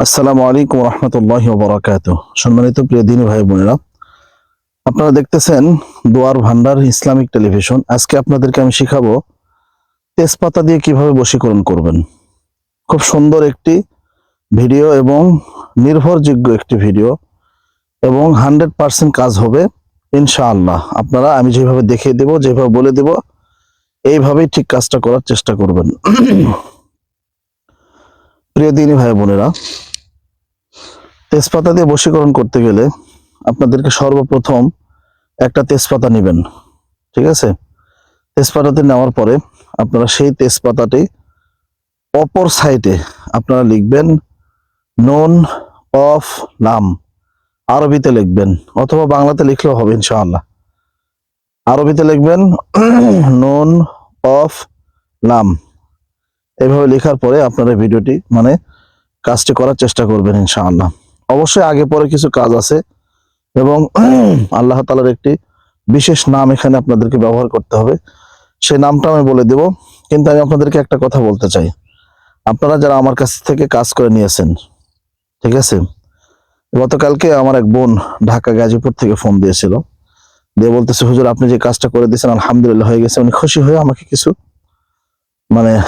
আসসালামু আলাইকুম রহমতুল্লাহি ওয়া বারাকাতুহু। সম্মানিত প্রিয় দিনী ভাই বোনেরা, আপনারা দেখতেছেন দোয়ার ভান্ডার ইসলামিক টেলিভিশন। আজকে আপনাদেরকে আমি শিখাবো তেজপাতা দিয়ে কিভাবে বশীকরণ করবেন। খুব সুন্দর একটি ভিডিও এবং নির্ভরযোগ্য একটি ভিডিও এবং 100% কাজ হবে ইনশাআল্লাহ। আপনারা আমি যেভাবে দেখিয়ে দেব, যেভাবে বলে দেব, এইভাবেই ঠিক কাজটা করার চেষ্টা করবেন। প্রিয় দিনী ভাই বোনেরা, তেজপাতা দিয়ে বশীকরণ করতে গেলে আপনাদেরকে সর্বপ্রথম একটা তেজপাতা নেবেন। ঠিক আছে, তেজপাতাতে নেওয়ার পরে আপনারা সেই তেজপাতাটি অপর সাইডে আপনারা লিখবেন নুন অফ নাম, আরবিতে লিখবেন অথবা বাংলাতে লিখলেও হবে ইনশাআল্লাহ। আরবিতে লিখবেন নুন অফ নাম। এইভাবে লেখার পরে আপনারা ভিডিওটি কাজটি করার চেষ্টা করবেন ইনশাআল্লাহ। অবশ্যই আগে পরে কিছু কাজ আছে এবং আল্লাহ তাআলার একটি বিশেষ নাম এখানে আপনাদেরকে ব্যবহার করতে হবে। সেই নামটা আমি বলে দেব, কিন্তু আমি আপনাদেরকে একটা কথা বলতে চাই। আপনারা যারা আমার কাছ থেকে কাজ করে নিয়েছেন, ঠিক আছে, গতকালকে আমার এক বোন ঢাকা গাজীপুর থেকে ফোন দিয়েছিল, দিয়ে বলতেছে, হুজুর আপনি যে কাজটা করে দিয়েছেন আলহামদুলিল্লাহ হয়ে গেছে। উনি খুশি হয়ে আমাকে কিছু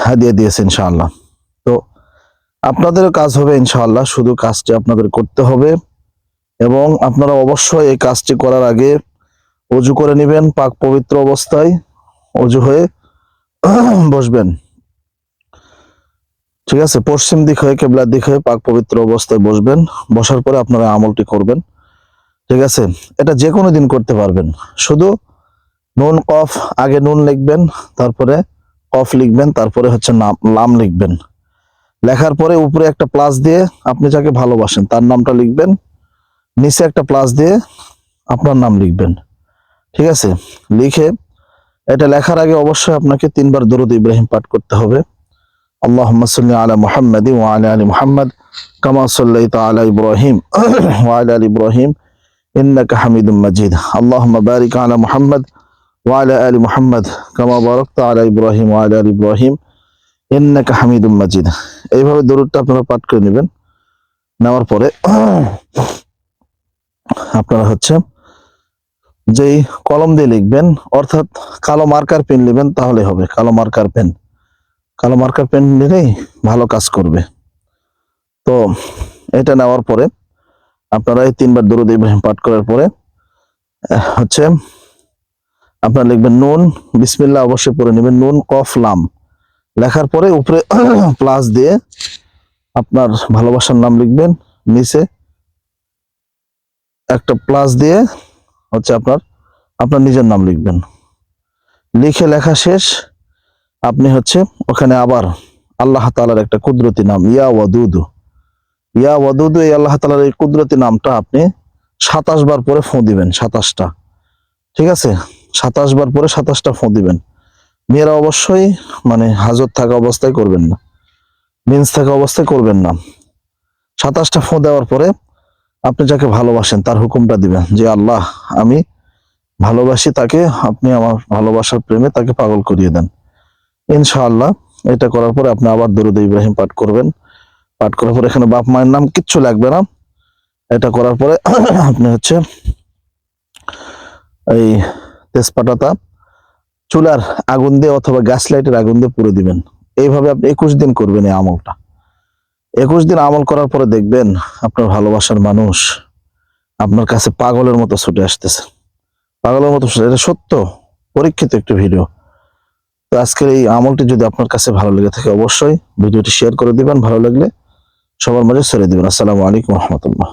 হাদিয়া দিয়েছে ইনশাআল্লাহ। তো আপনাদেরও কাজ হবে ইনশাআল্লাহ, শুধু কাজটি আপনাদের করতে হবে এবং আপনারা অবশ্যই এই কাজটি করার আগে ওযু করে নেবেন। পাক পবিত্র অবস্থায় ওযু হয়ে বসবেন। ঠিক আছে, পশ্চিম দিক হয়ে, কিবলার দিক হয়ে পাক পবিত্র অবস্থায় বসবেন। বসার পরে আপনারা আমলটি করবেন। ঠিক আছে, এটা যে কোনো দিন করতে পারবেন। শুধু নুন কফ, আগে নুন লিখবেন, তারপরে কফ লিখবেন, তারপরে নাম লাম লিখবেন। লেখার পরে উপরে একটা প্লাস দিয়ে আপনি যাকে ভালোবাসেন তার নামটা লিখবেন, নিচে একটা প্লাস দিয়ে আপনার নাম লিখবেন। ঠিক আছে, লিখে এটা লেখার আগে অবশ্যই আপনাকে 3 বার দরুদ ইব্রাহিম পাঠ করতে হবে। আল্লাহুম্মা সাল্লি আলা মুহাম্মাদি ওয়া আলা আলি মুহাম্মাদ কামা সাল্লাইতা আলা ইব্রাহিম ওয়া আলা আলি ইব্রাহিম ইন্নাকা হামিদুম মাজিদ। আল্লাহুম্মা বারিক আলা মুহাম্মাদ ওয়া আলা আলি মুহাম্মাদ কামা বারাকতা আলা ইব্রাহিম ওয়া আলা আলি ইব্রাহিম ইন্নাকা হামিদুম মাজিদ। এইভাবে দরুদটা আপনারা পাঠ করে নেবেন। নেওয়ার পরে আপনারা যেই কলম দিয়ে লিখবেন, অর্থাৎ কালো মার্কার পেন নেবেন, তাহলে হবে। কালো মার্কার পেন নিলেই ভালো কাজ করবে। তো এটা নেওয়ার পরে আপনারা এই 3 বার দরুদ ইব্রাহিম পাঠ করার পরে আপনারা লিখবেন নুন, বিসমিল্লাহ অবশ্যই পড়ে নেবেন, নুন কফ লাম লেখার পরে উপরে প্লাস দিয়ে আপনার ভালোবাসার নাম লিখবেন, নিচে একটা প্লাস দিয়ে আপনার নিজের নাম লিখবেন। লিখে লেখা শেষ, আপনি ওখানে আবার আল্লাহ তাআলার একটা কুদরতি নাম ইয়া ওয়াদুদু, এই আল্লাহ তাআলার এই কুদরতি নামটা আপনি 27 বার পরে ফু দিবেন। 27টা, ঠিক আছে, 27 বার পরে 27টা ফু দিবেন। মেয়েরা অবশ্যই হাজত থাকা অবস্থায় করবেন না, মিন্স থাকা অবস্থায় করবেন না। 27টা ফু দেওয়ার পরে আপনি যাকে ভালোবাসেন তার হুকুমটা দিবেন যে আল্লাহ আমি ভালোবাসি তাকে, আপনি আমার ভালোবাসার প্রেমে তাকে পাগল করিয়ে দেন। ইনশাআল্লাহ এটা করার পরে আপনি আবার দরুদ ইব্রাহিম পাঠ করবেন। পাঠ করার পরে এখানে বাপ মায়ের নাম কিচ্ছু লাগবে না। এটা করার পরে আপনি এই তেজপাতাটা চুলার আগুন দিয়ে অথবা গ্যাস লাইটের আগুন দিয়ে পুড়ে দিবেন। এইভাবে আপনি 21 দিন করবেন এই আমলটা। 21 দিন আমল করার পরে দেখবেন আপনার ভালোবাসার মানুষ আপনার কাছে পাগলের মতো ছুটে আসতেছে। পাগলের মতো, এটা সত্য পরীক্ষিত একটি ভিডিও। তো আজকের এই আমলটি যদি আপনার কাছে ভালো লেগে থাকে অবশ্যই ভিডিওটি শেয়ার করে দিবেন, ভালো লাগলে সবার মাঝে ছড়িয়ে দিবেন। আসসালামু আলাইকুম ওয়া রাহমাতুল্লাহ।